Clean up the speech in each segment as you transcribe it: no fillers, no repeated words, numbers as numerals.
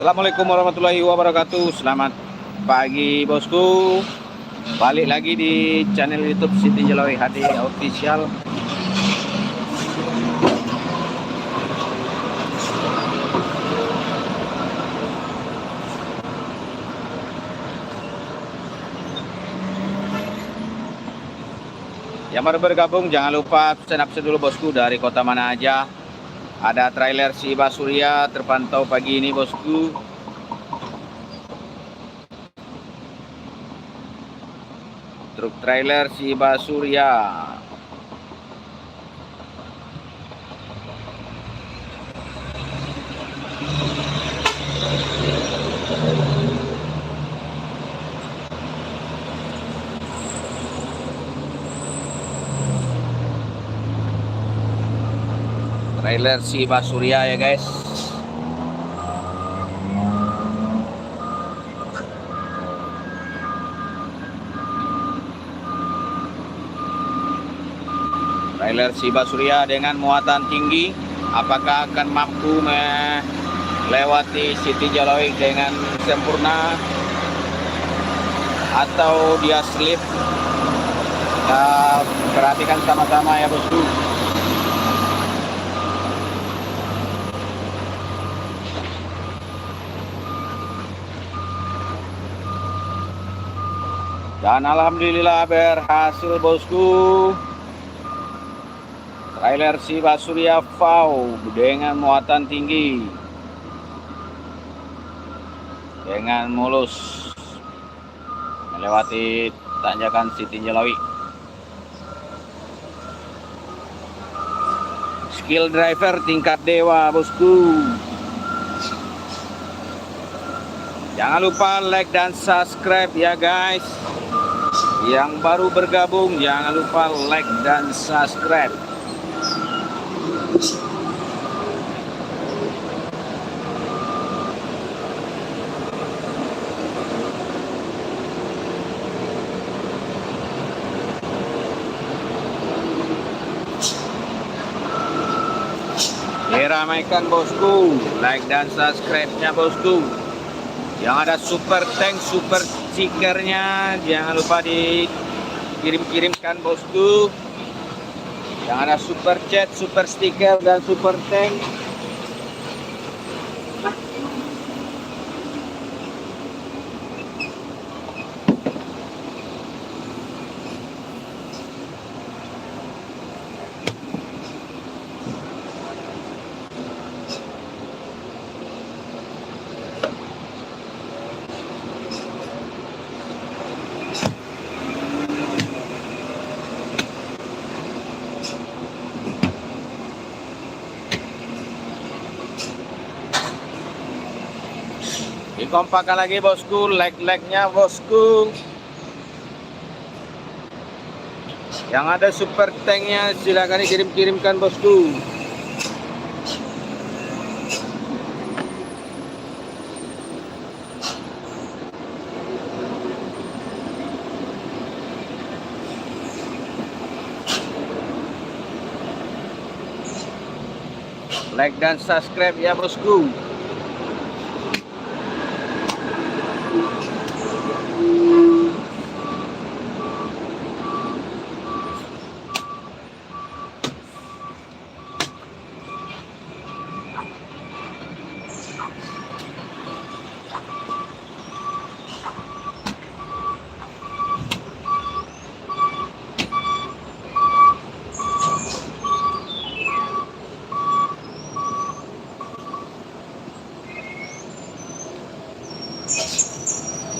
Assalamualaikum warahmatullahi wabarakatuh. Selamat pagi bosku. Balik lagi di channel YouTube Siti Jelawi HD Official. Yang baru bergabung jangan lupa absen dulu bosku, dari kota mana aja. Ada trailer Siba Surya terpantau pagi ini bosku. Truk trailer Siba Surya. Trailer Siba Surya ya guys. Trailer Siba Surya dengan muatan tinggi, apakah akan mampu melewati Siti Jelawi dengan sempurna atau dia slip? Kita perhatikan sama-sama ya bosku. Dan alhamdulillah berhasil bosku. Trailer Siba Surya VAW dengan muatan tinggi, dengan mulus melewati tanjakan Siti Jelawi. Skill driver tingkat dewa bosku. Jangan lupa like dan subscribe ya guys. Yang baru bergabung jangan lupa like dan subscribe. Diramaikan bosku, like dan subscribe-nya bosku. Yang ada super tank, super stikernya jangan lupa dikirim-kirimkan bosku. Yang ada super chat, super stiker dan super tank. Dikompakkan lagi bosku, like-nya bosku. Yang ada super tanknya silahkan dikirim-kirimkan bosku. Like dan subscribe ya bosku.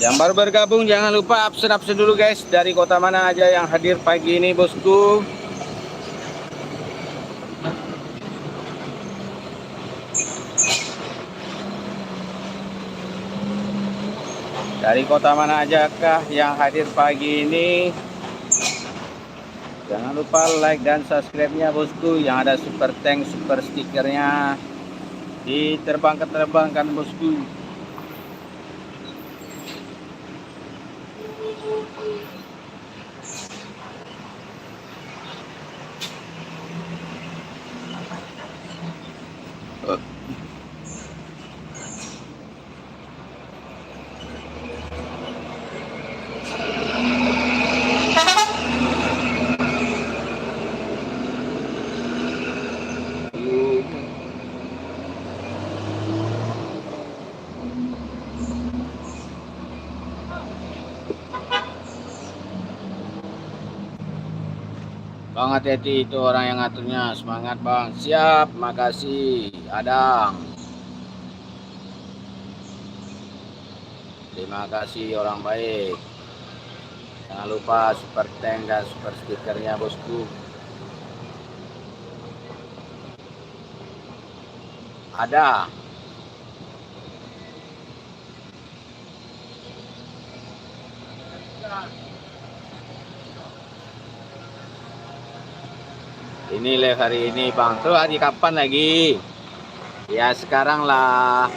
Yang baru bergabung jangan lupa absen dulu guys, dari kota mana aja yang hadir pagi ini bosku. Dari kota mana aja kah yang hadir pagi ini? Jangan lupa like dan subscribe-nya bosku. Yang ada super tank, super stikernya diterbangkan bosku. Bang, hati-hati itu orang yang ngaturnya. Semangat bang. Siap, makasih Adang. Terima kasih orang baik. Jangan lupa super tank dan super stikernya bosku. Ada. Ini live hari ini bang. Tuh hari kapan lagi? Ya sekarang lah.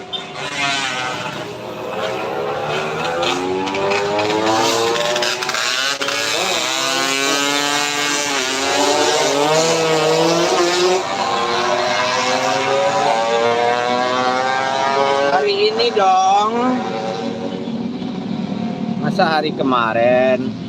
Hari ini dong. Masa hari kemarin?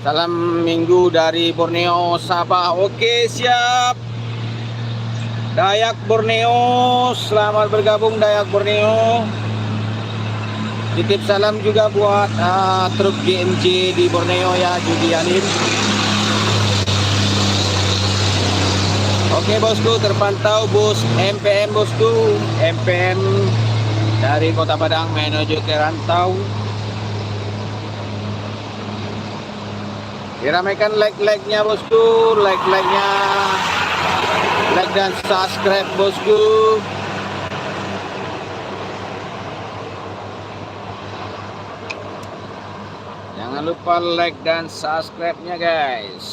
Salam minggu dari Borneo, Sabah. Oke, siap. Dayak Borneo, selamat bergabung Dayak Borneo. Titip salam juga buat truk GMJ di Borneo ya, Judianin. Oke bosku, terpantau bus MPM bosku. MPM dari Kota Padang menuju ke Rantau. Diramaikan like-like-nya bosku, like-like-nya, like dan subscribe bosku. Jangan lupa like dan subscribe-nya guys.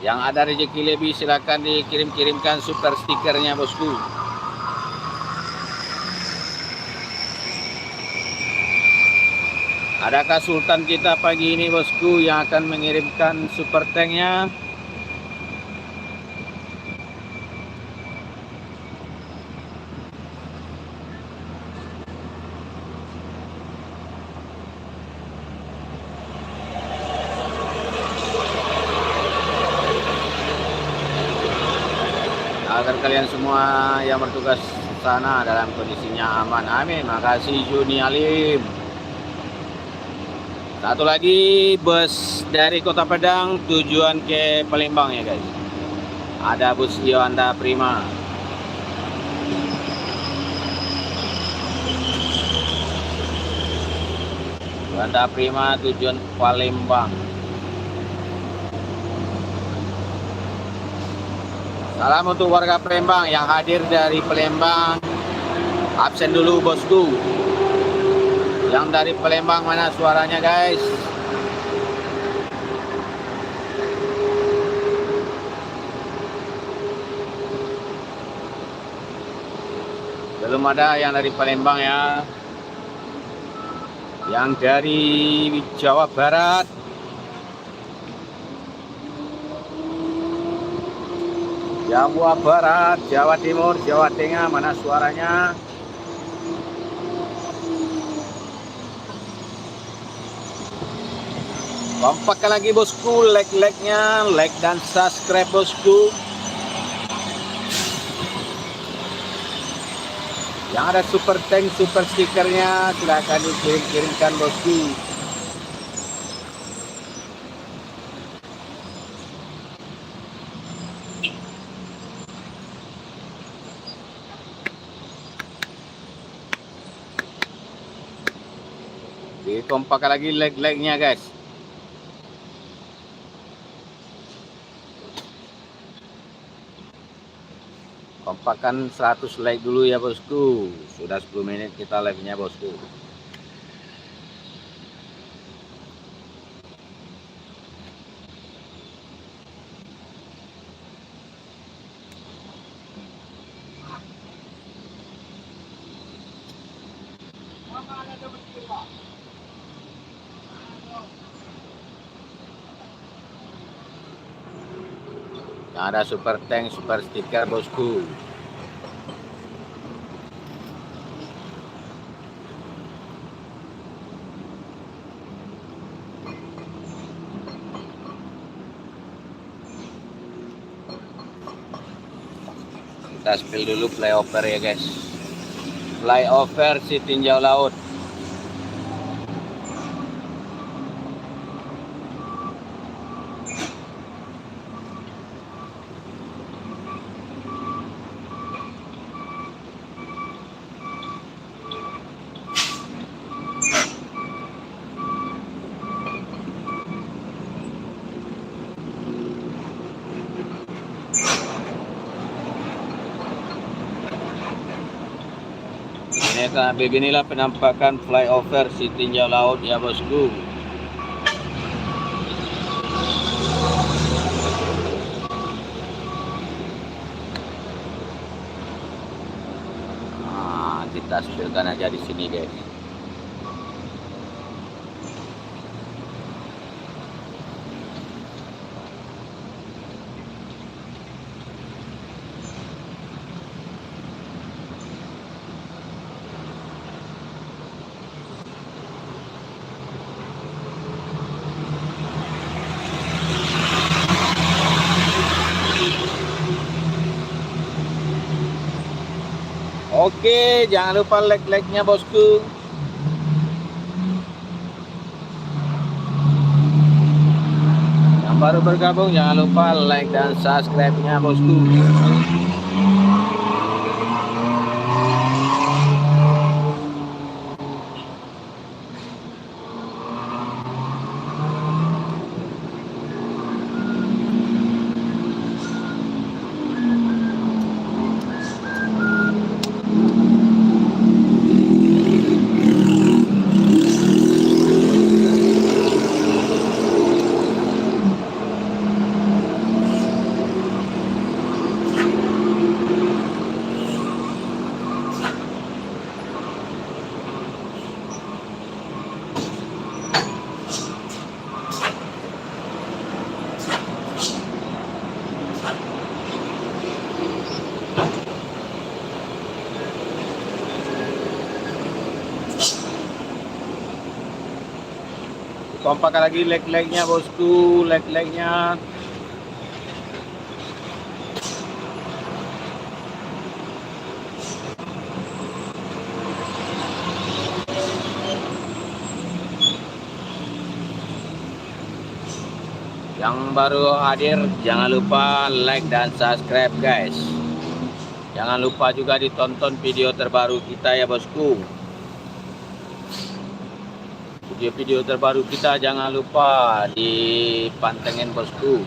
Yang ada rezeki lebih silakan dikirim-kirimkan super stikernya bosku. Adakah Sultan kita pagi ini bosku yang akan mengirimkan super tanknya? Agar kalian semua yang bertugas sana dalam kondisinya aman. Amin. Makasih Juni Alim. Satu lagi bus dari Kota Padang tujuan ke Palembang ya guys. Ada bus Yuanda Prima. Yuanda Prima tujuan Palembang. Salam untuk warga Palembang yang hadir dari Palembang. Absen dulu bosku. Yang dari Palembang mana suaranya guys? Belum ada yang dari Palembang ya. Yang dari Jawa Barat, Jawa Barat, Jawa Timur, Jawa Tengah, mana suaranya? Kompakkan lagi bosku, like-like-nya, like dan subscribe bosku. Yang ada super tank, super stikernya silahkan dikirim-kirimkan bosku. Dikompakkan lagi like-like-nya guys. Kompakkan 100 like dulu ya bosku. Sudah 10 menit kita live-nya bosku. Yang ada super tank, super stiker bosku. Kita spill dulu flyover ya guys. Flyover si tinjau laut. Beginilah penampakan flyover si tinjau laut ya bosku. Nah, kita spillkan aja di sini guys. Oke, jangan lupa like-nya bosku. Yang baru bergabung jangan lupa like dan subscribe-nya bosku. Kompakan lagi like-nya bosku, like-nya. Yang baru hadir jangan lupa like dan subscribe guys. Jangan lupa juga ditonton video terbaru kita ya bosku. Video terbaru kita jangan lupa dipantengin bosku.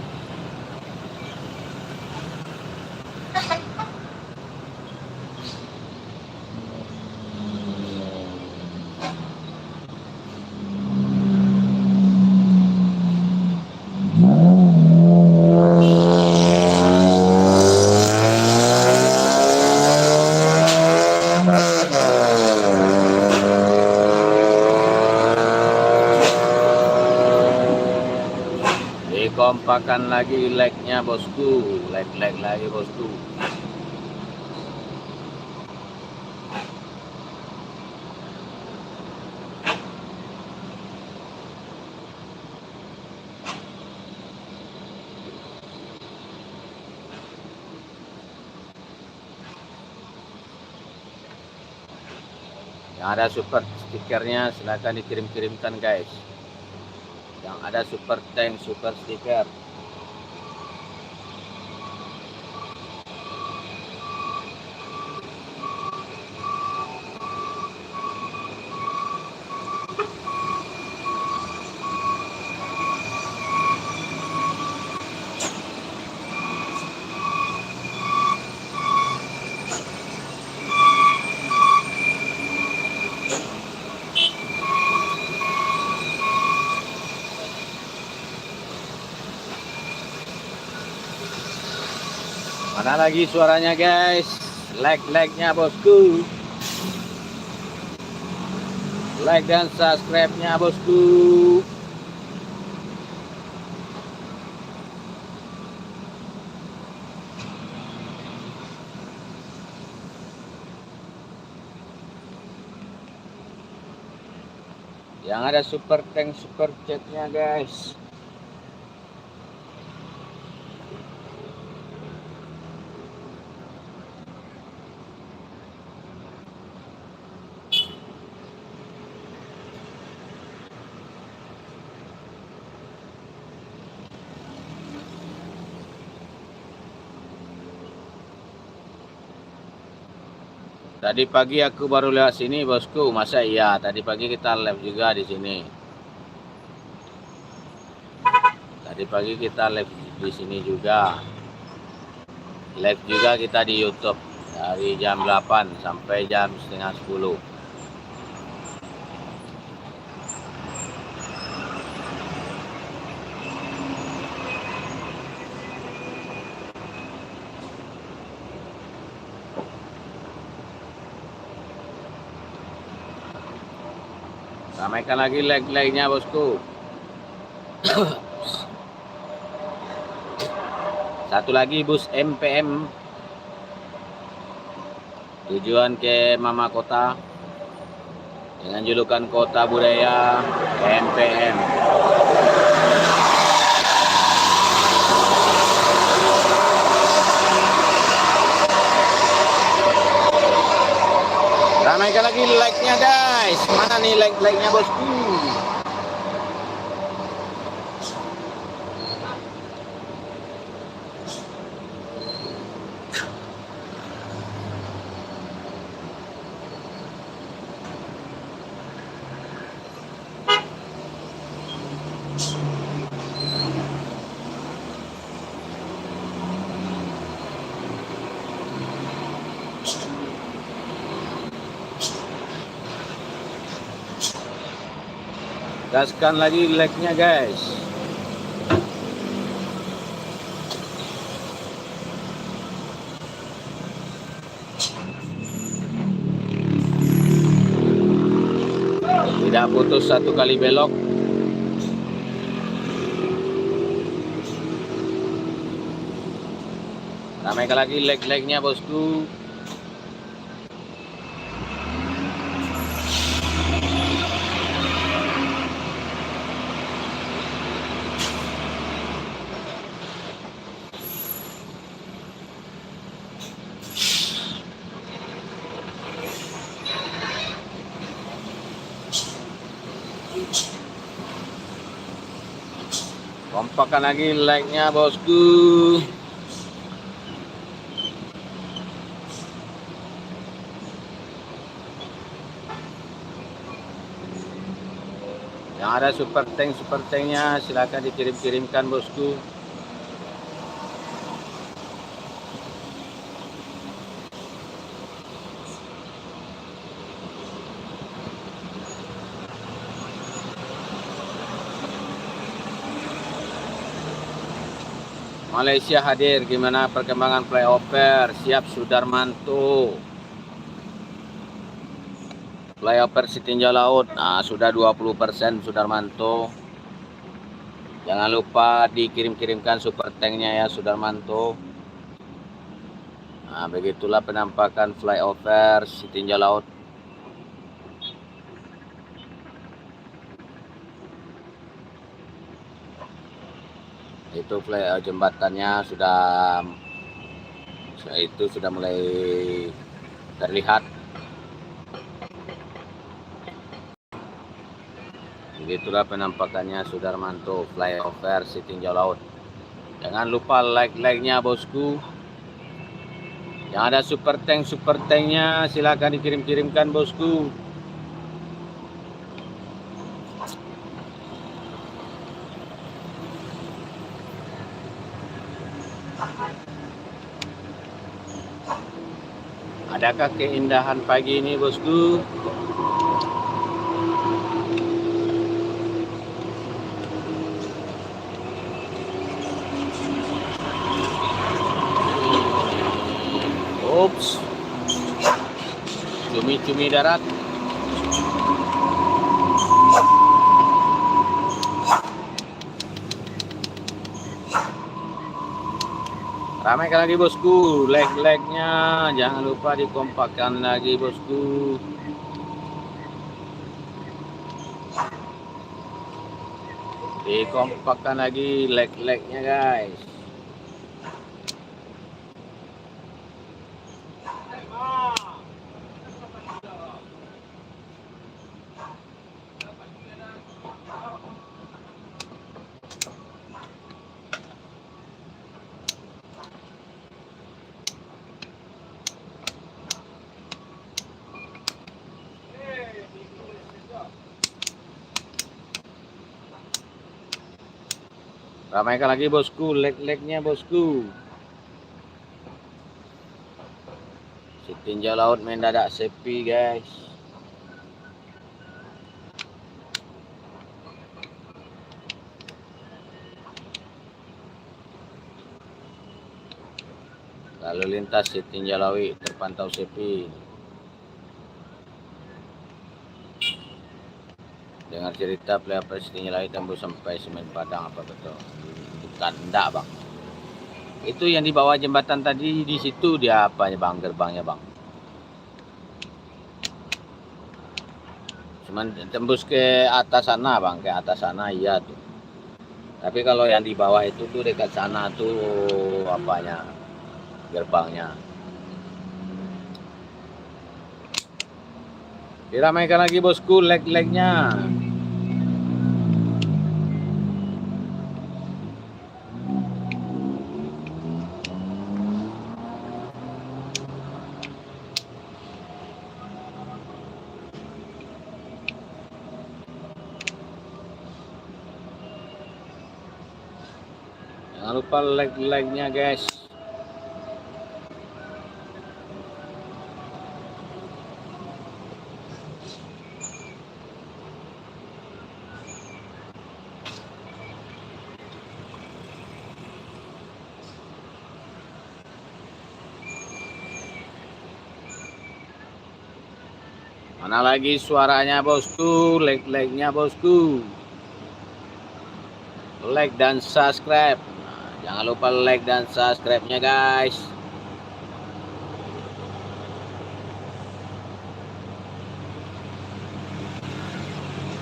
Kompakan lagi like-nya bosku, like lagi bosku. Yang ada super stikernya silahkan dikirim-kirimkan guys. Yang ada super tank, super stiker. Mana lagi suaranya guys? Like-nya bosku. Like dan subscribe-nya bosku. Yang ada super tank super chatnya guys. Tadi pagi aku baru lewat sini bosku. Masa iya? Tadi pagi kita live juga di sini. Tadi pagi kita live di sini juga. Live juga kita di YouTube dari jam 8 sampai jam setengah 10. Ramaikan lagi like-like-nya bosku. Satu lagi bus MPM. Tujuan ke Mama Kota. Dengan julukan Kota Budaya MPM. Ramaikan lagi like-nya guys. Mana nih like-like-nya bosku? Gaskan lagi like-nya guys. Tidak putus satu kali belok. Ramaikan lagi like-like-nya bosku. Kompakkan lagi like-nya bosku. Yang ada super tanknya silakan dikirim-kirimkan bosku. Malaysia hadir, gimana perkembangan flyover? Siap Sudarmanto. Flyover Sitinjau Laut, sudah 20% Sudarmanto. Jangan lupa dikirim-kirimkan super tanknya ya Sudarmanto. Nah, begitulah penampakan flyover Sitinjau Laut. Itu jembatannya sudah mulai terlihat. Begitulah penampakannya Sudarmanto flyover Sitinjau Laut. Jangan lupa like-nya bosku. Yang ada super tanknya silakan dikirim-kirimkan bosku. Adakah keindahan pagi ini bosku? Ups, cumi-cumi darat. Ramaikan lagi bosku, like-nya jangan lupa dikompakkan lagi bosku. Dikompakkan lagi leg-legnya guys. Ramaikan lagi bosku, leg-legnya bosku. Si tinja laut mendadak sepi guys. Lalu lintas si tinja laut terpantau sepi. Dengar cerita player si tinja laut tembus sampai semen Padang, apa betul? Bukan, enggak bang. Itu yang di bawah jembatan tadi, di situ dia apanya bang, gerbangnya bang. Cuman tembus ke atas sana bang, ke atas sana iya tuh. Tapi kalau yang di bawah itu tuh dekat sana tuh apanya, gerbangnya. Diramaikan lagi bosku leg-legnya. Jangan lupa leg-legnya guys. Mana lagi suaranya bosku, like-like-nya bosku. Like dan subscribe. Nah, jangan lupa like dan subscribe-nya guys.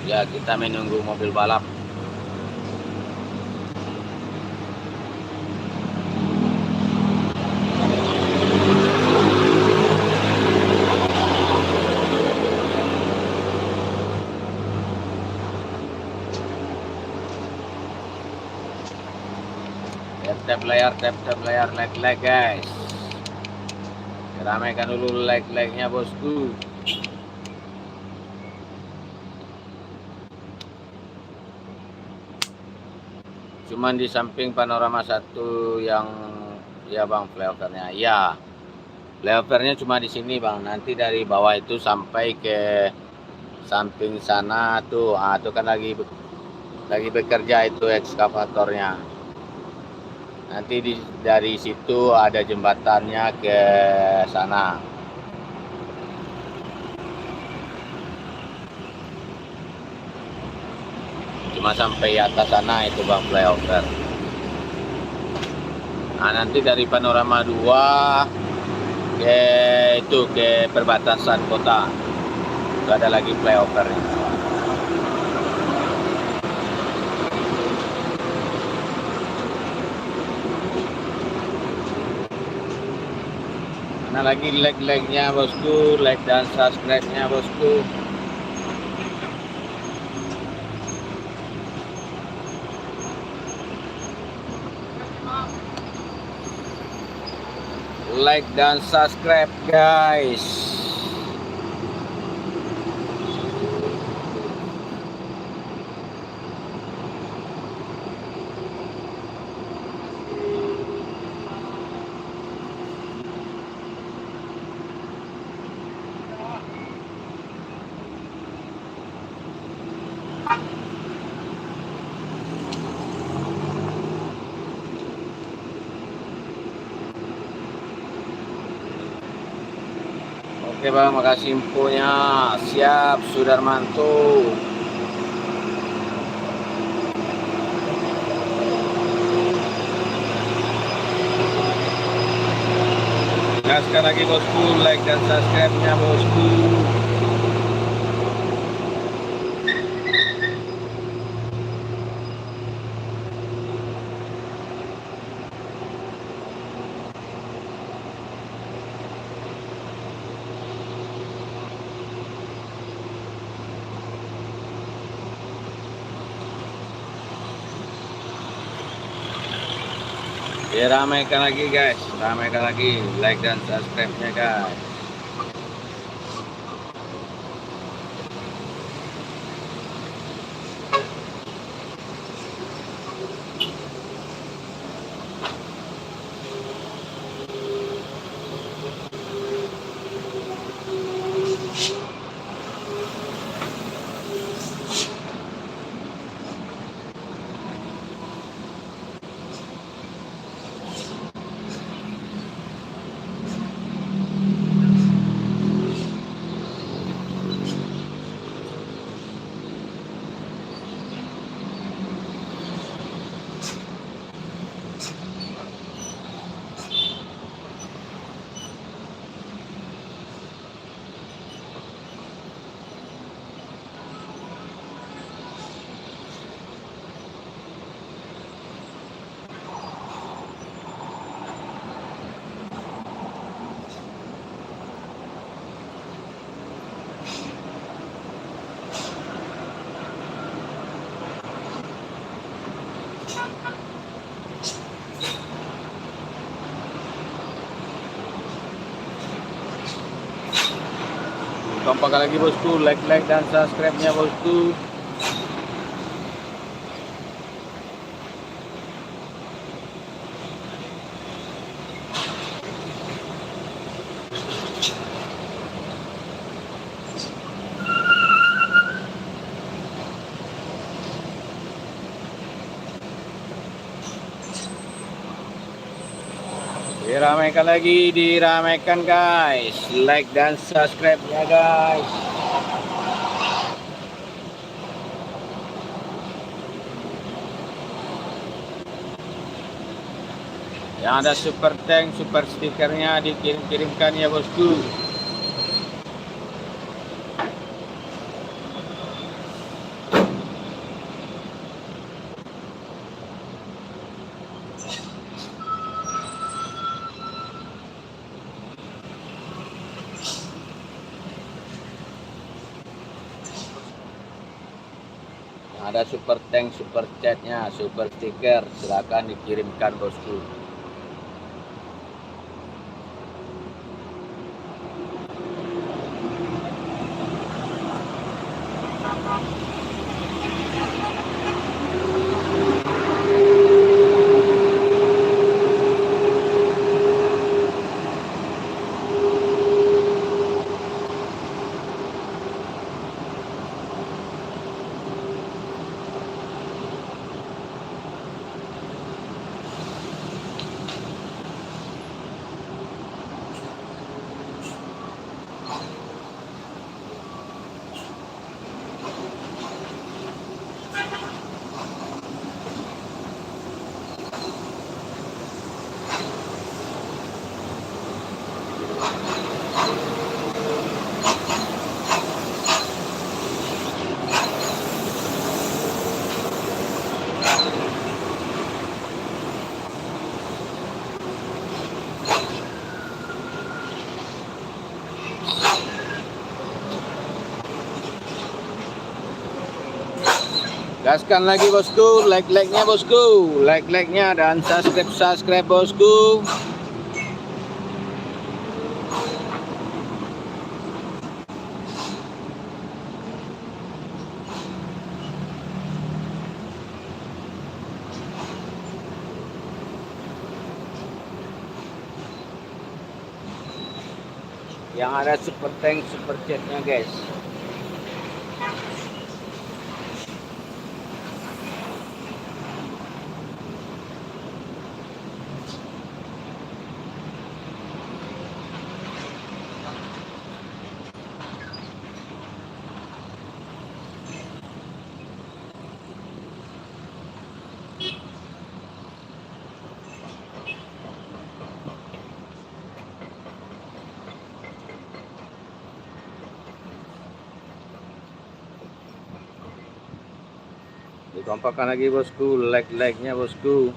Ya, kita menunggu mobil balap. Tap layar, like guys. Ramaikan dulu like-nya bosku. Cuman di samping panorama satu yang ya bang flyovernya. Ya, flyovernya cuma di sini bang. Nanti dari bawah itu sampai ke samping sana tuh. Ah, itu kan lagi bekerja itu ekskavatornya. Nanti dari situ ada jembatannya ke sana. Cuma sampai atas sana itu bang flyover. Nah, nanti dari panorama 2 ke perbatasan kota. Itu ada lagi flyovernya. Mana lagi like-nya bosku, like dan subscribe-nya bosku. Like dan subscribe guys. Oke bang, makasih infonya. Siap, Sudarmanto. Gaskan lagi bosku, like dan subscribe-nya bosku. Ramaikan lagi guys, ramaikan lagi like dan subscribe-nya guys. Kompak lagi bosku, like dan subscribe-nya bosku. Diramaikan lagi, diramaikan guys, like dan subscribe-nya guys. Yang ada super tank, super stikernya dikirim-kirimkan ya bosku. Ada super tank, super chatnya, super stiker, silakan dikirimkan bosku. Gaskan lagi bosku, like-nya bosku, like-nya dan subscribe bosku. Yang ada super tank, super chatnya guys. Dikompakkan lagi bosku, like-nya bosku.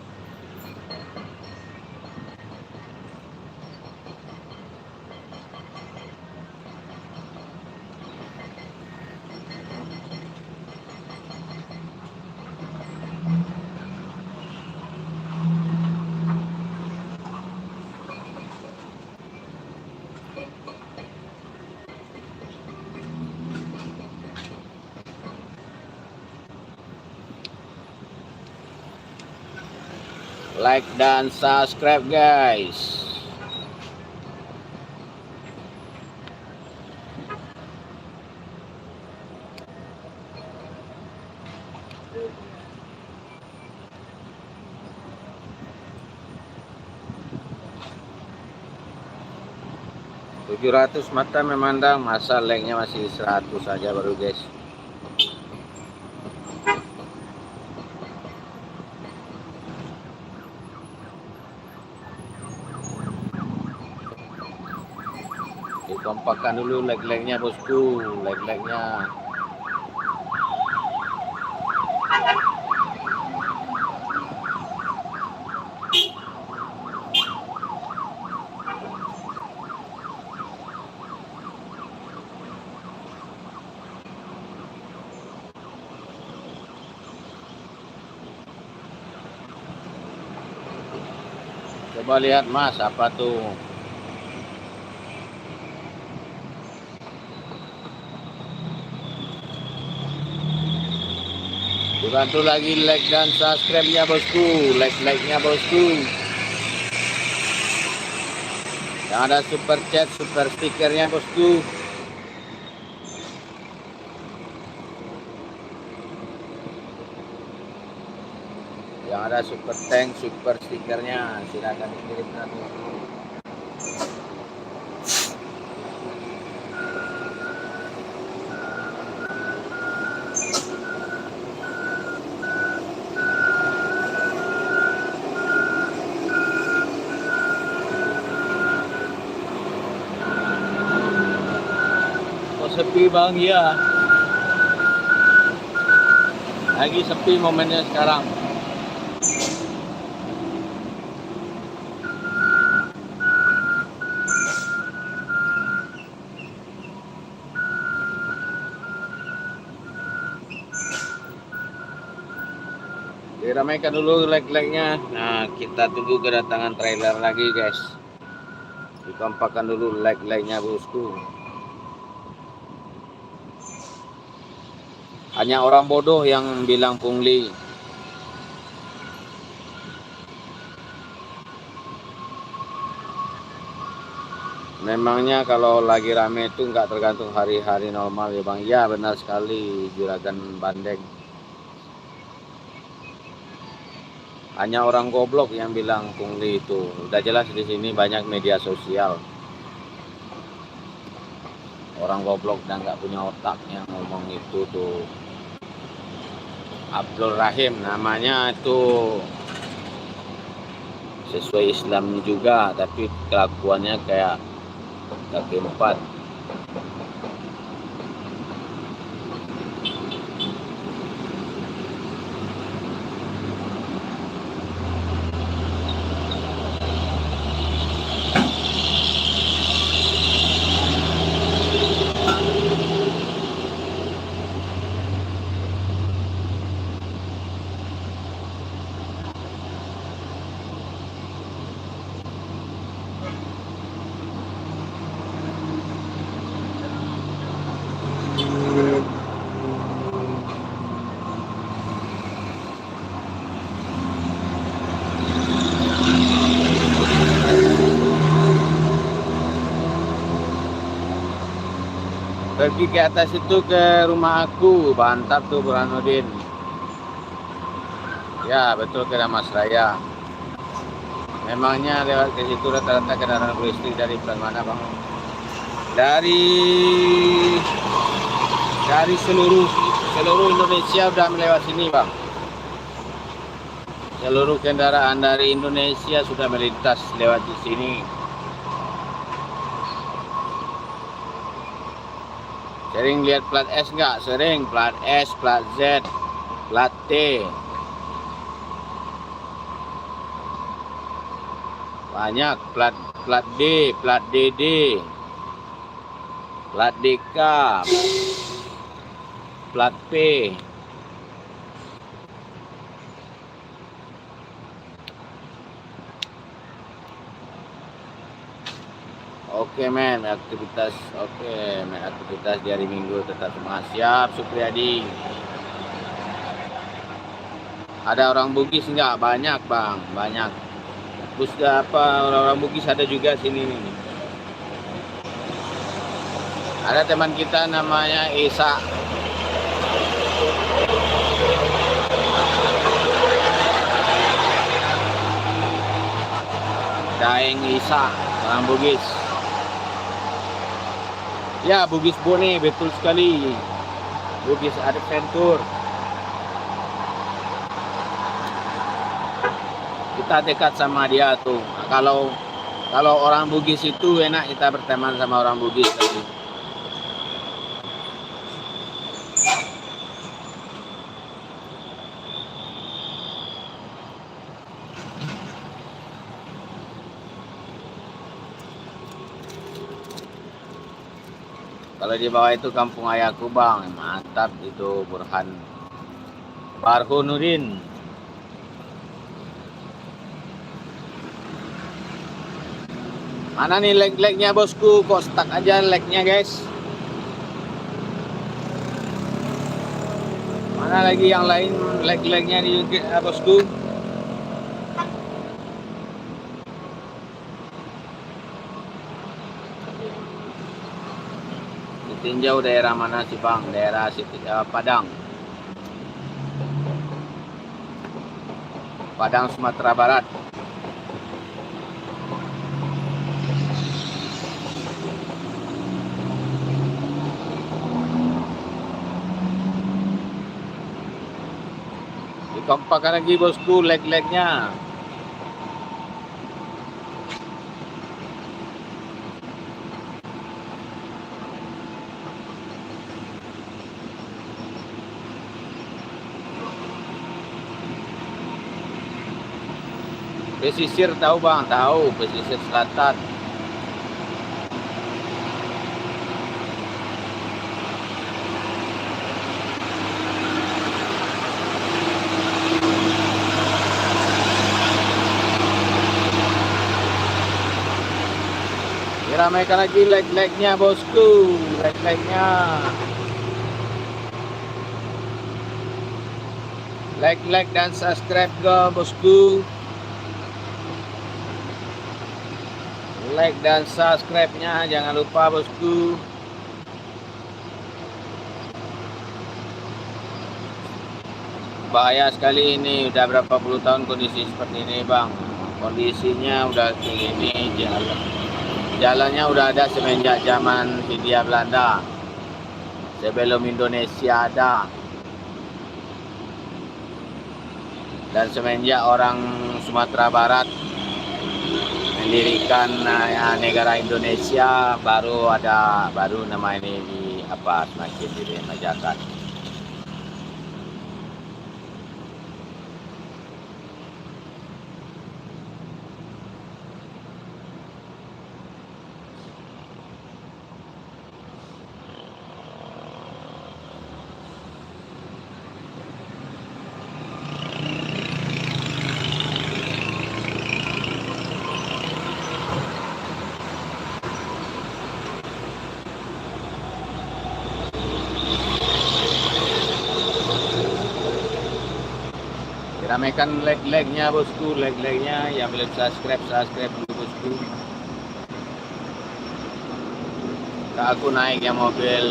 like dan subscribe guys. .700 mata memandang, masa like-nya masih 100 saja baru guys. Dikompakkan dulu like-nya bosku, like-nya. Coba lihat mas, apa tuh? Dibantu lagi like dan subscribe-nya bosku, like-nya bosku. Yang ada super chat, super stikernya bosku. Yang ada super thank, super stikernya, silakan dikirimkan bosku. Sepi bang, ya lagi sepi momennya sekarang. Diramaikan dulu like-nya. Nah, kita tunggu kedatangan trailer lagi guys. Dikompakkan dulu like-nya bosku. Hanya orang bodoh yang bilang pungli. Memangnya kalau lagi rame itu nggak tergantung hari-hari normal ya bang? Ya benar sekali juragan Bandeng. Hanya orang goblok yang bilang pungli itu. Udah jelas di sini banyak media sosial. Orang goblok dan nggak punya otak yang ngomong itu tuh. Abdul Rahim namanya itu, sesuai Islam juga, tapi kelakuannya kayak kaki empat. Pergi ke atas itu ke rumah aku, mantap tuh Burhanuddin. Ya betul ke Damas Raya. Memangnya lewat ke situ rata-rata kendaraan listrik dari mana bang? Dari seluruh Indonesia udah melewat sini bang. Seluruh kendaraan dari Indonesia sudah melintas lewat di sini. Sering lihat plat S nggak? Sering, plat S, plat Z, plat T. Banyak plat D, plat DD, plat DK, plat P. Oke men, aktivitas di hari Minggu tetap semangat. Siap Supriyadi. Ada orang Bugis enggak? Banyak bang, banyak. Bus apa orang-orang Bugis ada juga sini nih. Ada teman kita namanya Isa. Daeng Isa, orang Bugis. Ya, Bugis Bone, betul sekali. Bugis Adventure. Kita dekat sama dia tuh. Nah, kalau orang Bugis itu enak kita berteman sama orang Bugis tadi. Kalau di bawah itu kampung ayahku bang, mantap itu Burhan Barhunuddin. Mana nih lag-lagnya bosku? Kok stuck aja lagnya guys? Mana lagi yang lain lag-lagnya nih bosku? Ditinjau daerah mana sih bang? Daerah Padang. Padang Sumatera Barat. Dikompakkan lagi bosku lag-lagnya. Pesisir tahu bang? Tahu, pesisir selatan. Diramaikan lagi lag-lagnya bosku, lag-lagnya. Like dan subscribe ke bosku. Like dan subscribe-nya jangan lupa bosku. Bahaya sekali ini, udah berapa puluh tahun kondisi seperti ini bang. Kondisinya udah kayak gini, jalannya udah ada semenjak zaman Hindia Belanda, sebelum Indonesia ada, dan semenjak orang Sumatera Barat mendirikan negara Indonesia baru nama ini semakin diremajakan. Ramaikan like-nya bosku, like-nya yang belum subscribe dulu bosku. Aku naik yang mobil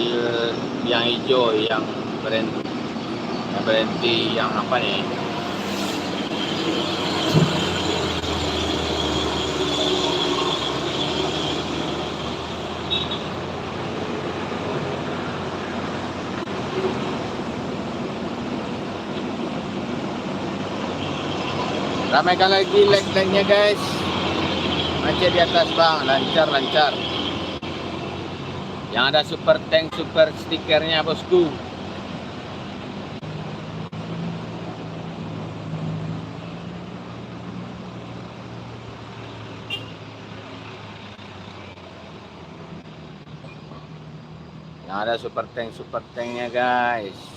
yang hijau yang berhenti yang apa nih? Ramaikan lagi like-nya guys. Macet di atas bang, lancar. Yang ada super tank, super stikernya bosku. Yang ada super tanknya guys.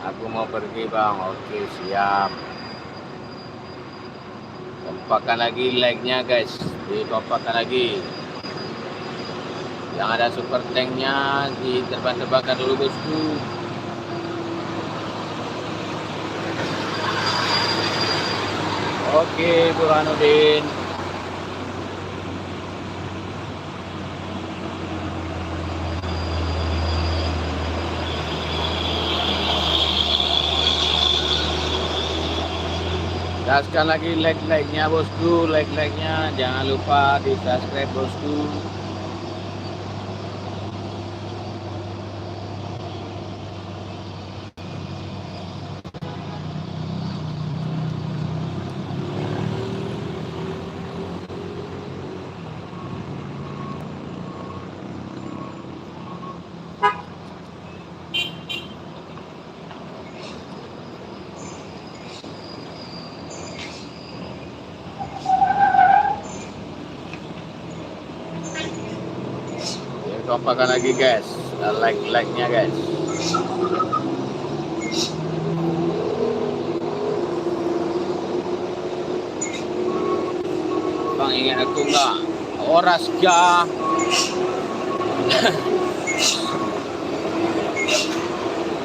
Aku mau pergi bang. Oke siap. Kompakan lagi like-nya guys. Dikompakan lagi. Yang ada super tanknya diterbang-terbangkan dulu bosku. Oke Burhanuddin. Gaskan lagi like-nya bosku, like-nya jangan lupa di subscribe bosku. Kompakan lagi guys, like-nya guys. Bang ingat aku nggak? Orasga.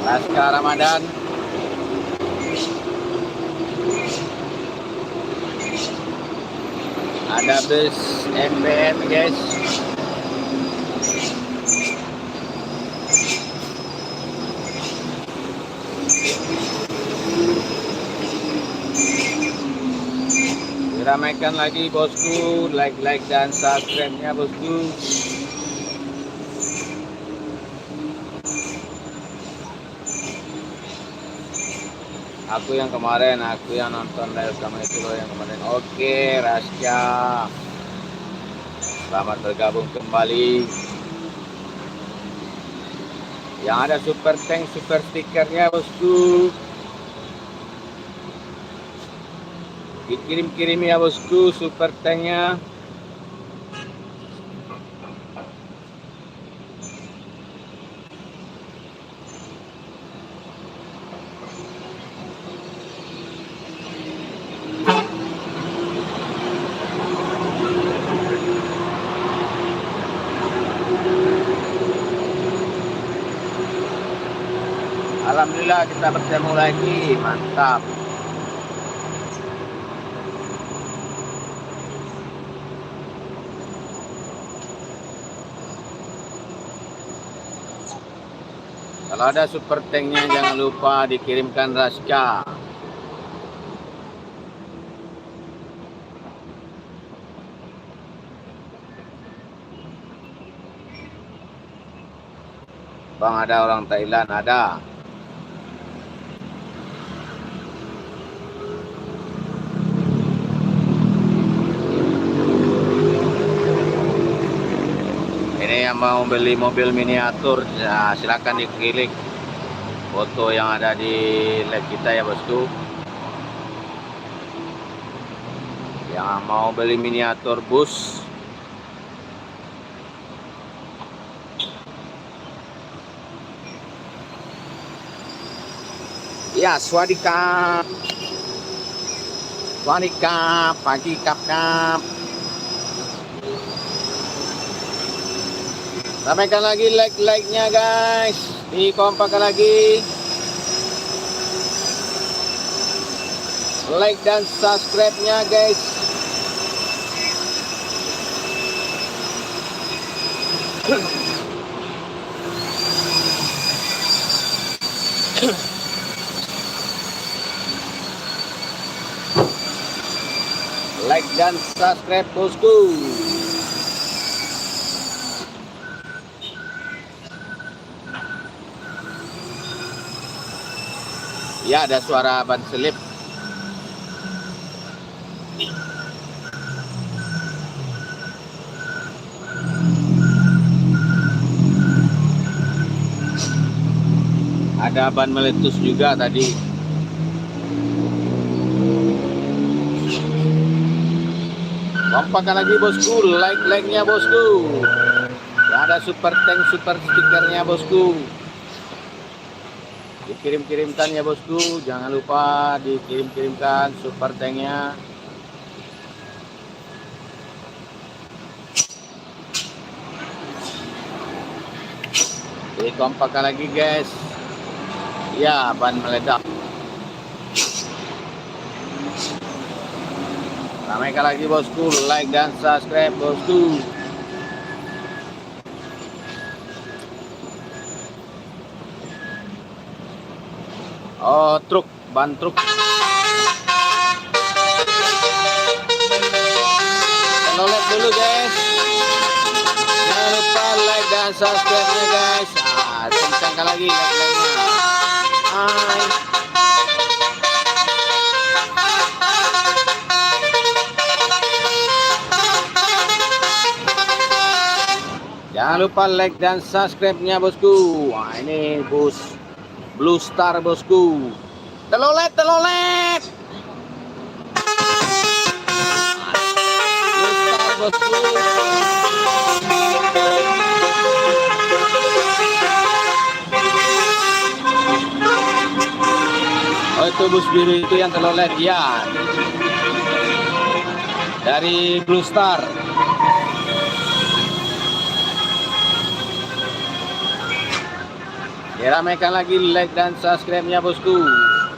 Raska Ramadan. Ada bus MPM guys. Diramaikan lagi bosku, like dan subscribe-nya bosku. Aku yang kemarin, aku yang nonton live sama itu loh yang kemarin. Oke, Rasya. Selamat bergabung kembali. Yang ada super tank, super stikernya bosku. Dikirim-kirim ya bosku super tanknya. Alhamdulillah kita bertemu lagi, mantap. Kalau ada super tanknya jangan lupa dikirimkan Raska. Bang ada orang Thailand, ada. Ini yang mau beli mobil miniatur, ya, silakan diklik foto yang ada di live kita ya bosku. Yang mau beli miniatur bus, ya swadikap, pagi kap. Ramaikan lagi like-nya guys. Dikompakan lagi. Like dan subscribe-nya guys. Like dan subscribe bosku. Ya ada suara ban selip. Ada ban meletus juga tadi. Kompakan lagi bosku, like-nya bosku. Ada super tank, super stikernya bosku. Dikirim-kirimkan ya bosku, jangan lupa dikirim-kirimkan super tanknya. Dikompakkan lagi guys. Ya, ban meledak. Ramaikan lagi bosku, like dan subscribe bosku. Oh, truk, ban truk. Download dulu guys. Jangan lupa like dan subscribe-nya guys. Kencangkan lagi like-nya. Hai. Jangan lupa like dan subscribe-nya bosku. Wah, ini bus Blue Star bosku. Telolet. Blue Star bosku. Oh, itu bus biru itu yang telolet ya. Dari Blue Star. Diramaikan lagi like dan subscribe-nya bosku.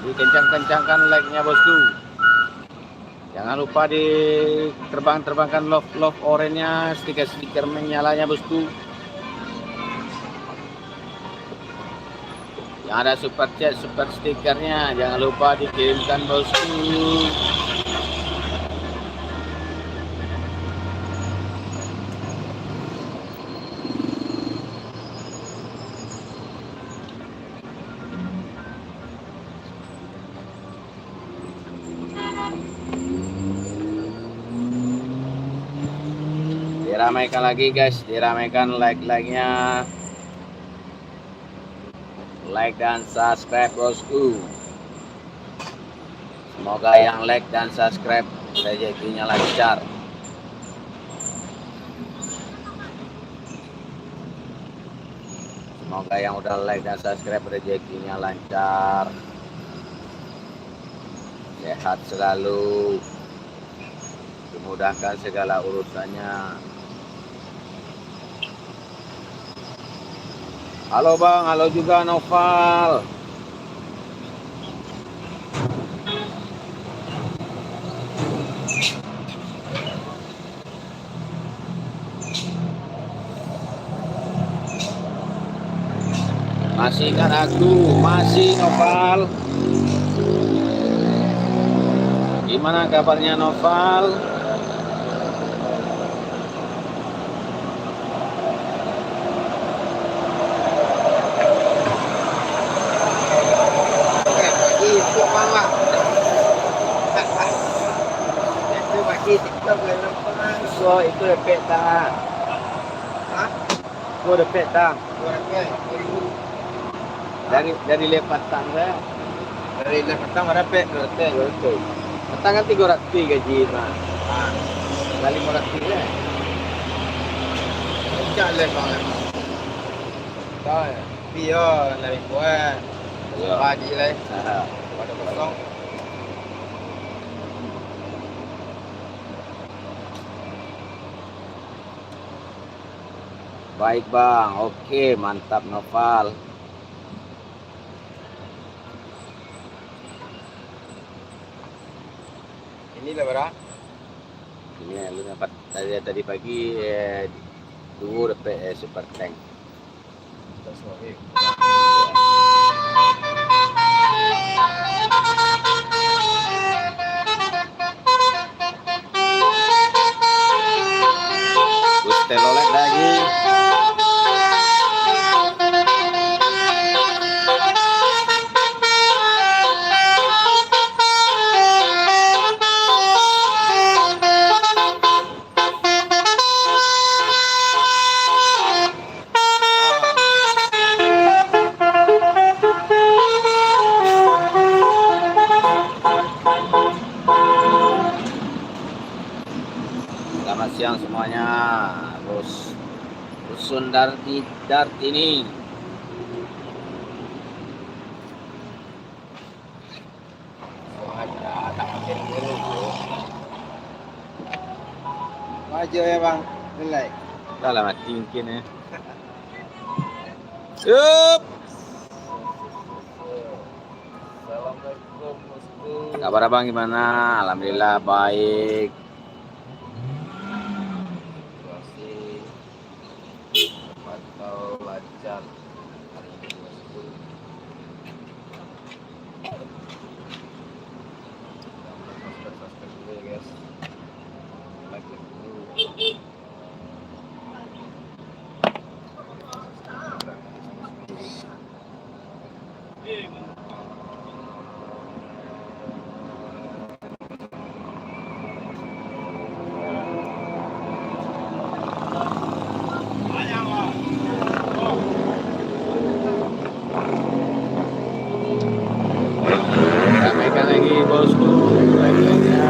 Dikencang-kencangkan like-nya bosku. Jangan lupa diterbangkan love orange-nya, stiker menyalanya bosku. Yang ada super chat, super stikernya, jangan lupa dikirimkan bosku. Diramaikan lagi guys, diramaikan like-nya. Like dan subscribe bosku. Semoga yang like dan subscribe rezekinya lancar. Semoga yang udah like dan subscribe rezekinya lancar. Sehat selalu. Dimudahkan segala urusannya. Halo Bang, halo juga Noval. Masih kan aku, masih Noval. Gimana kabarnya Noval? So itu repet dah. Hah? Gua repet dah. Dari lepas tangga. Dari lepas tangga repet repet. Petang kan 300 gaji mah. Kali 500 lah. Cak lepas. Tahu. Bio lebih kuat. Pagi lah. Pada kosong. Baik Bang, oke mantap Noval. Ini lah berapa? Ini lu dapat tadi pagi dua dapat super tank. Bus telolet lagi. Selamat siang semuanya, Rusun Dartini. aja ya bang, nilai. Dah lah mati mungkin ya. Yup. Assalamualaikum bosku. Kabar abang gimana? Alhamdulillah baik. Masih pantau lancar hari ini bosku. Subscribe dulu ya guys. Like dulu. Ramaikan lagi bosku. Like-nya.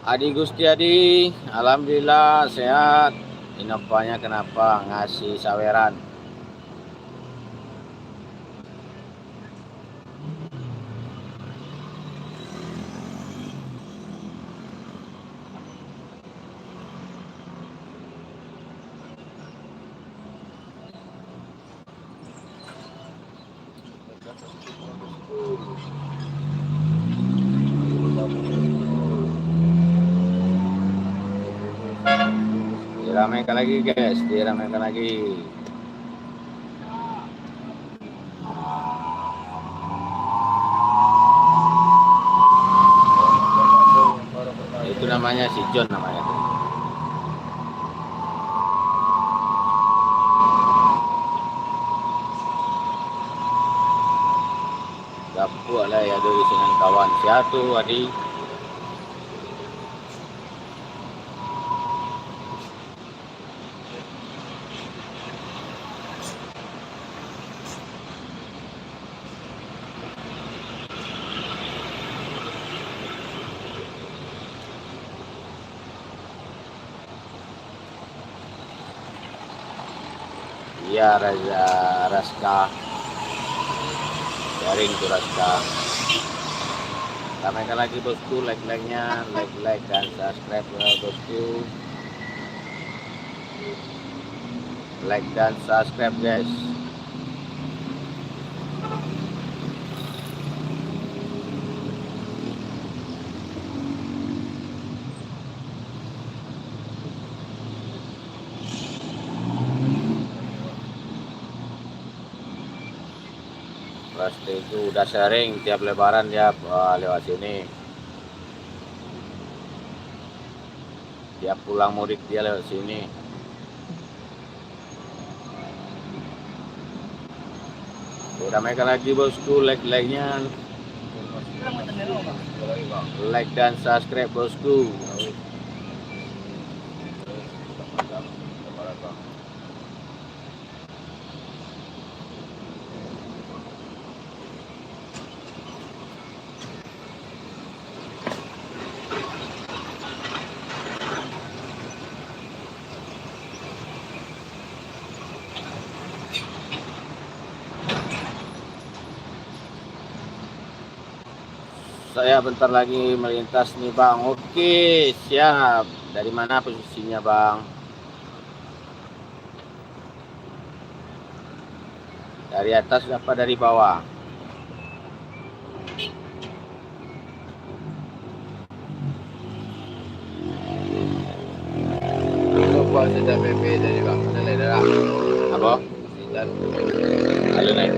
Adi Gusti Adi, alhamdulillah sehat. Inovanya kenapa ngasih saweran? Diramaikan lagi guys, diramaikan lagi. Itu namanya si John namanya tuh. Gapu lah ya dari dengan kawan siatu Adi. Iya Raska. Sharing tuh Raska. Ramaikan lagi bosku, like-nya, like dan subscribe ya bosku. Like dan subscribe guys. Pasti itu udah sering tiap lebaran dia lewat sini. Tiap pulang mudik dia lewat sini. Ramaikan lagi bosku, like-nya. Like dan subscribe bosku. Saya bentar lagi melintas nih bang. Oke siap. Dari mana posisinya bang? Dari atas apa dari bawah? Coba saja PP dari bang, nilai darah. Apa? Dan Halo naik.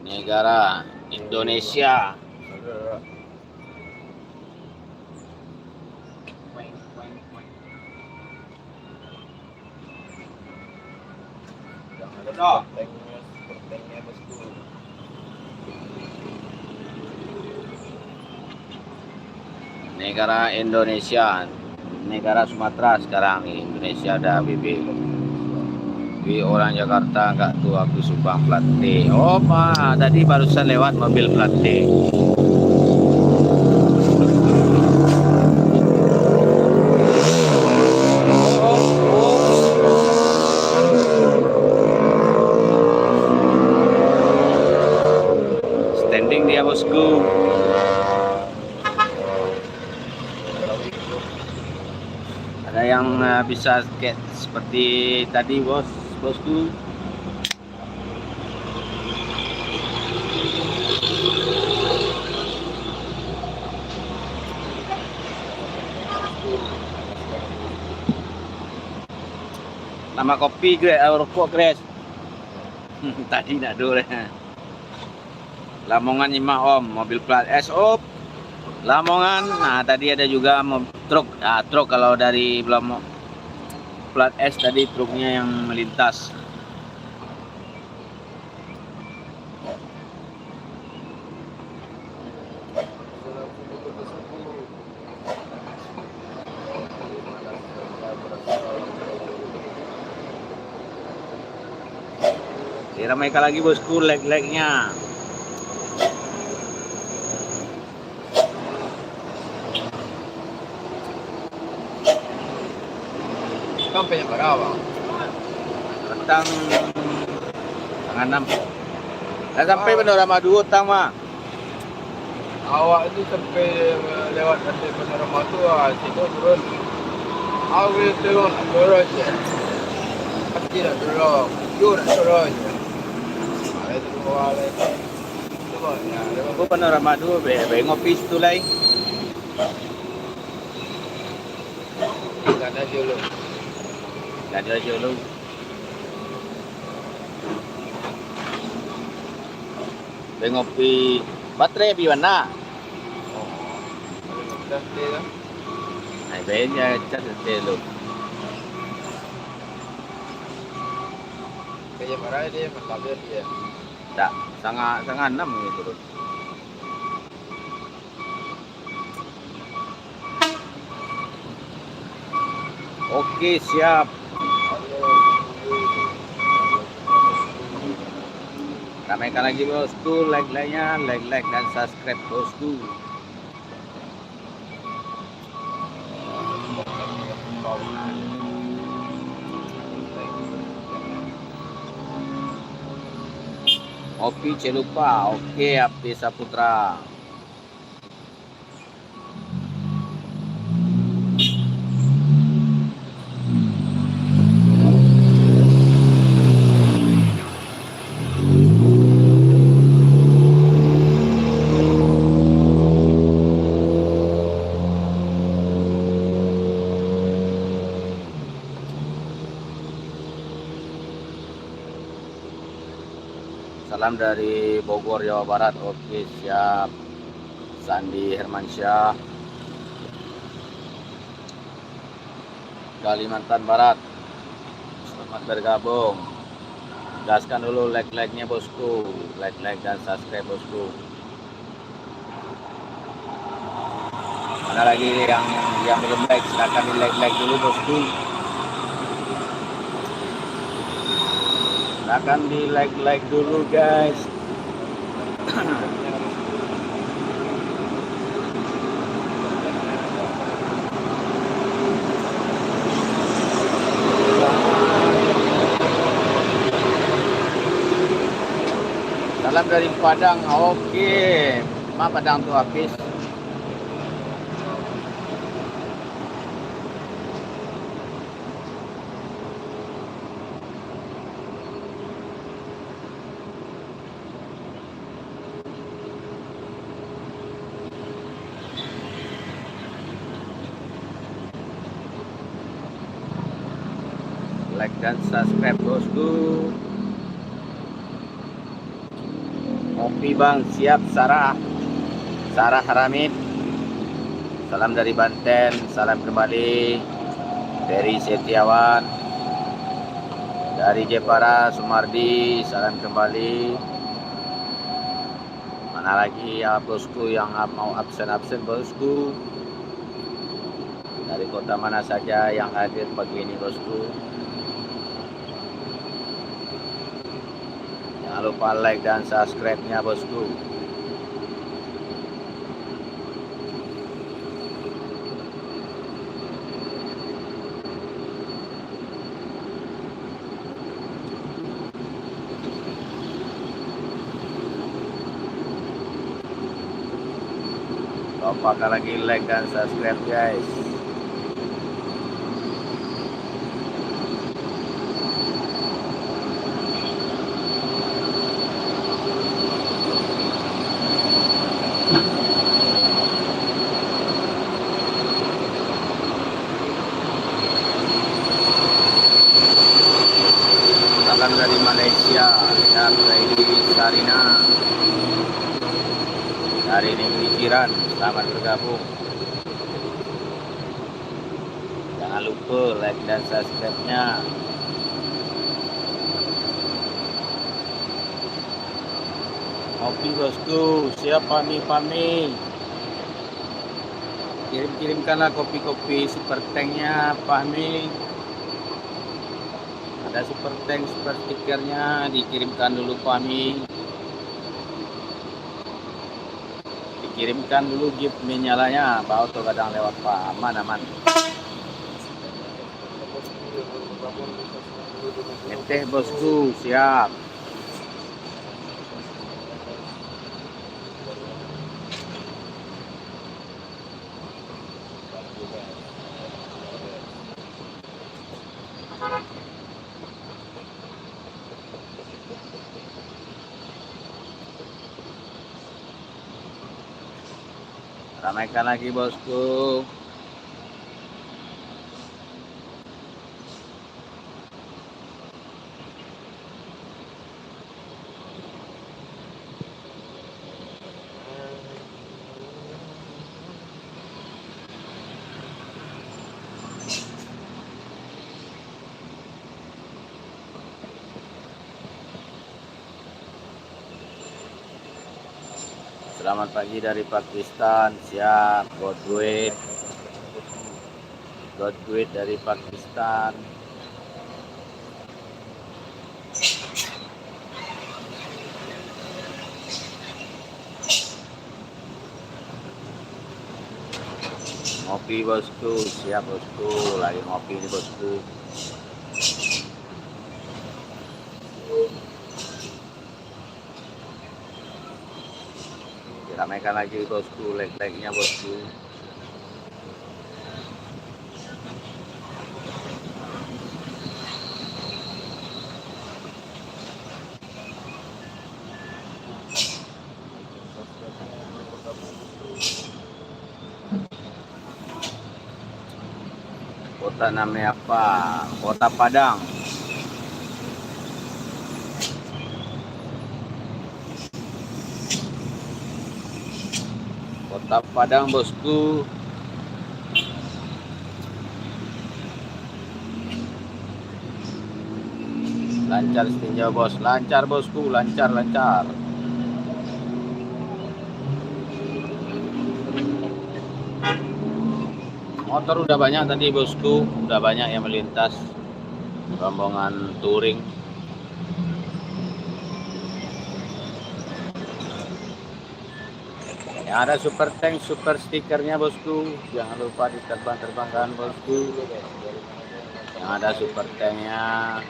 negara Indonesia. Jangan ada sepertinya bosku. Negara Indonesia, negara Sumatera sekarang Indonesia ada BB. Orang Jakarta nggak tuh aku sumbang plat T. Oh ma, tadi barusan lewat mobil plat T. Standing dia bosku. Ada yang bisa kayak seperti tadi bosku. Nama kopi gue, rokok Gres. Tadi nak dulu. Lamongan Nyimak Om, mobil plat S op. Lamongan. Nah, tadi ada juga truk. Nah, truk kalau dari plat S tadi truknya yang melintas. Diramaikan lagi bosku leg-legnya. Sampai yang berapa? Tentang tanggal 6. Dah sampai Panorama 2 tang mah. Awak itu sampai lewat nanti Panorama tu situ turun. Awak turun je. Pasti nak turun. You nak turun je. Itu dua lagi. Turun ya. Aku Panorama 2 be ngopi situ lain. Kan aja lu. Jadi aja lu. Be ngopi baterai di mana? Nanti lah. Ai be nya cat lu. Kayak marah dia mentabir dia. Tak, sangat 6 gitu. Oke, siap. Ramaikan lagi bosku, like-nya, like dan subscribe bosku. Kopi celupa, oke Api Saputra. Salam dari Bogor, Jawa Barat. Oke, siap. Sandi Hermansyah, Kalimantan Barat. Selamat bergabung. Gaskan dulu like-nya bosku. Like dan subscribe bosku. Mana lagi yang belum like, silakan di like dulu bosku. Silakan di like dulu guys. Salam dari Padang. Oke. Ma Padang tuh habis. Like dan subscribe bosku. Kopi bang, siap Sarah. Sarah Haramid. Salam dari Banten, salam kembali. Dari Setiawan. Dari Jepara, Sumardi, salam kembali. Mana lagi ya bosku yang mau absen-absen bosku? Dari kota mana saja yang hadir pagi ini bosku? Jangan lupa like dan subscribe-nya bosku. Lupakan lagi like dan subscribe guys. Salam dari Malaysia, dan dari Sarina, dari negeri jiran, selamat bergabung. Jangan lupa like dan subscribe-nya. Kopi bosku, siap pami. Kirimkanlah kopi-kopi super tanknya Fahmi. Ada super tank, super stikernya, dikirimkan dulu Fahmi. Dikirimkan dulu gift menyalanya, bawa tuh kadang lewat Pak. Aman. Teh bosku, siap. Ramaikan lagi bosku. Selamat pagi dari Pakistan, siap. God duit dari Pakistan. Ngopi bosku, siap bosku, lagi ngopi nih bosku. Ramaikan lagi bosku, like-nya bosku. Kota namanya apa? Kota Padang. Kota Padang bosku. Lancar setinjau bos, lancar bosku, lancar. Motor udah banyak tadi bosku, udah banyak yang melintas. Rombongan touring. Yang ada super tank, super stikernya bosku. Jangan lupa diterbang-terbangkan bosku. Yang ada super tanknya.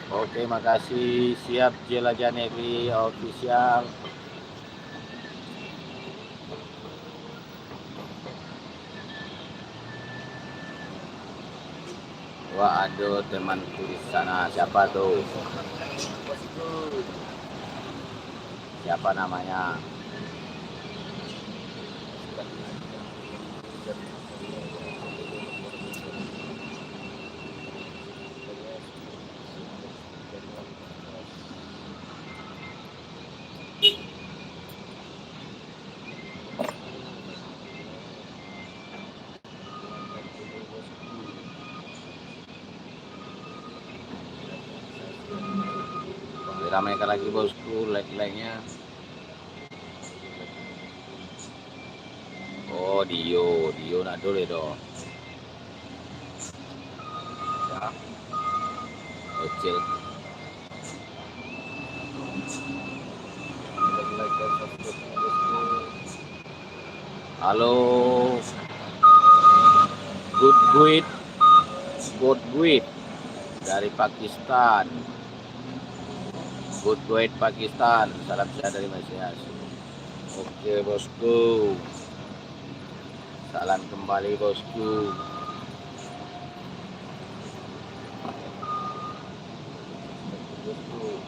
Oke, makasih. Siap Jelajah Negeri official. Wah, aduh temanku di sana. Siapa tuh? Siapa namanya? Diramaikan lagi bosku, like-like-nya. Oh, Dio nak dulu dong. Ya, kecil. Like dan subscribe bosku. Halo, good guide dari Pakistan. Good guide Pakistan. Salam sehat dari Malaysia. Oke bosku. Salam kembali bosku. Bosku.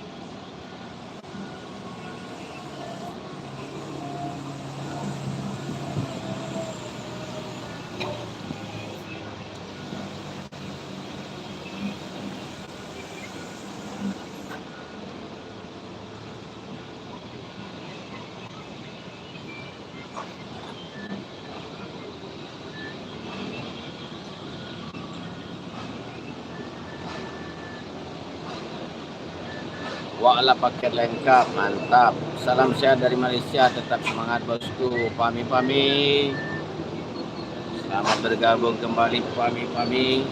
Wala paket lengkap, mantap. Salam sehat dari Malaysia, tetap semangat bosku. Pami. Selamat bergabung kembali Pami.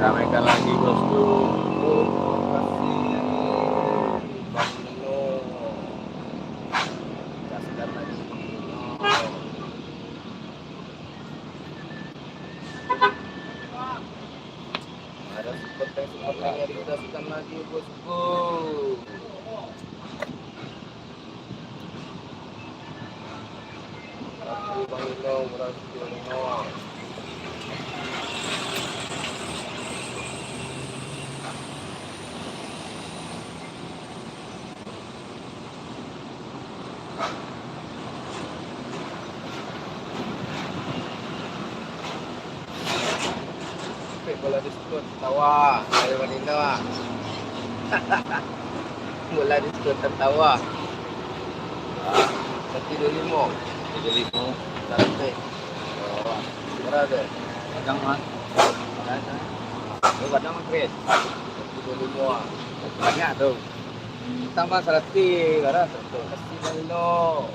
Ramaikan lagi bosku. Ada seperti yang dikasihkan lagi bosku. Bang Ino, berhasil Bang Ino. Bola diskon tertawa dari Bang Ino. Bola diskon tertawa. Satu dua lima. Jadi mau Santai. Oh, berada. kadang mah. Lu kadang Chris. Satu dua lima. Banyak tuh. Tambah 100 karena tuh. Kasih Bang Ino.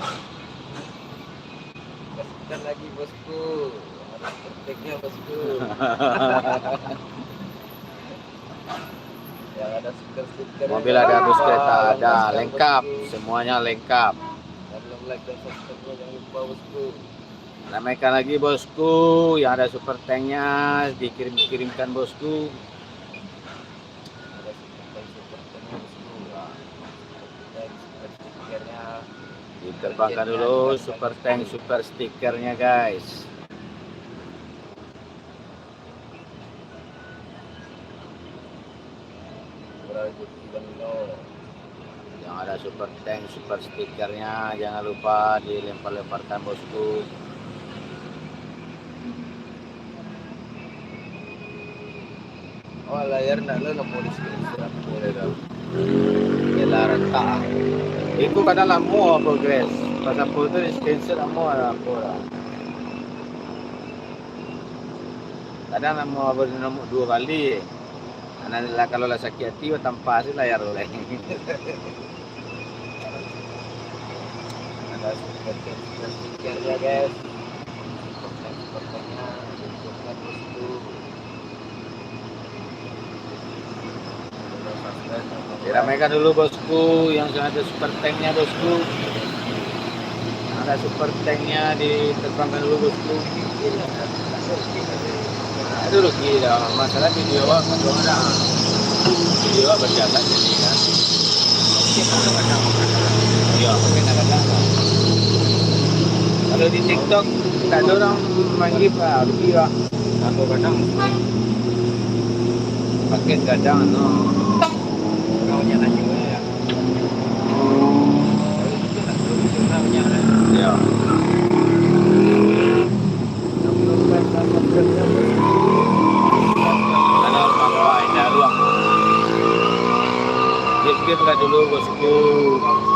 Kasihkan lagi bosku. Harus perfectnya bosku. Yang ada stiker-stiker. Mobil ada, bus kereta ada, Bosku. lengkap, semuanya lengkap. Yang belum like dan subscribe jangan lupa bosku. Ramaikan lagi bosku, yang ada super tanknya dikirimkan bosku. Ada stiker-stikernya bosku. Dan stikernya. Diterbangkan dulu super tank super stikernya guys. Berlanjut Bang Ino. Yang ada super tank super stikernya jangan lupa dilempar-lemparkan bosku. Oh layar nak lo mau di screenshot boleh dah. Dia rentak. Itu kadang lama progres. Pas apa tu di screenshot lama apa lah. Kadang lama bernomor 2 kali. Karena kalau lah sakit hati tanpa sih layar oleh. Ada stiker-stikernya guys. Stikernya bentuknya bosku. Diramaikan dulu bosku, yang ada super tanknya bosku. Yang ada super tanknya diterbangkan dulu bosku. Itu rugi dah. Masalah video kalau ada video berjalan jadi kan. Iya, kadang-kadang. Kalau di TikTok tak ada orang manggil lah, rugi lah. Kadang paket kadang no. Kaunya nanya ya. Ya. buka dulu bosku.